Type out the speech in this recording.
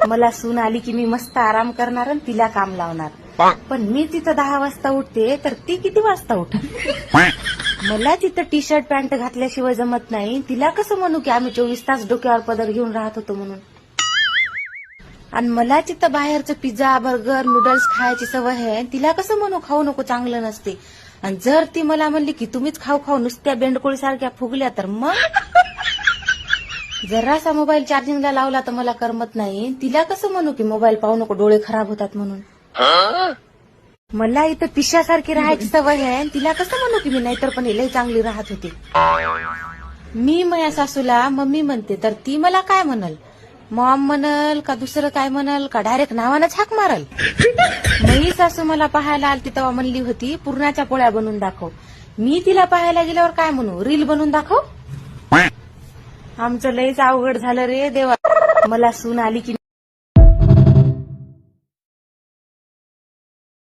मला सून आली की मी मस्त आराम करणार आणि तिला काम लावणार. पण मी तिथं 10 वाजता उठते तर ती किती वाजता उठत? मला तिथं टी शर्ट पॅन्ट घातल्याशिवाय जमत नाही. तिला कसं म्हणू की आम्ही 24 तास डोक्यावर पदर घेऊन राहत होतो म्हणून. आणि मला तिथं बाहेरचं पिझ्झा बर्गर नूडल्स खायची सवय आहे. तिला कसं म्हणू खाऊ नको चांगलं नसते. आणि जर ती मला म्हणली की तुम्हीच खाऊ खाऊ नुसत्या बेंडकोळी सारख्या फुगल्या तर मग जरासा मोबाईल चार्जिंगला लावला तर मला करमत नाही. तिला कसं म्हणू की मोबाईल पाहू नको डोळे खराब होतात म्हणून. मला इथं पिशासारखी राहायची सवय आहे. तिला कसं म्हणू की मी नाहीतर पण लई चांगली राहत होती. मी माझ्या सासूला मम्मी म्हणते तर ती मला काय म्हणल? मॉम म्हणल का दुसरं काय म्हणल का डायरेक्ट नावानंच हाक मारल. मी सासू मला पाहायला आलती तेव्हा म्हणली होती पुरणाच्या पोळ्या बनवून दाखव. मी तिला पाहायला गेल्यावर काय म्हणू रील बनवून दाखव. आमचं लईच अवघड झालं रे देवा. मला सून आली की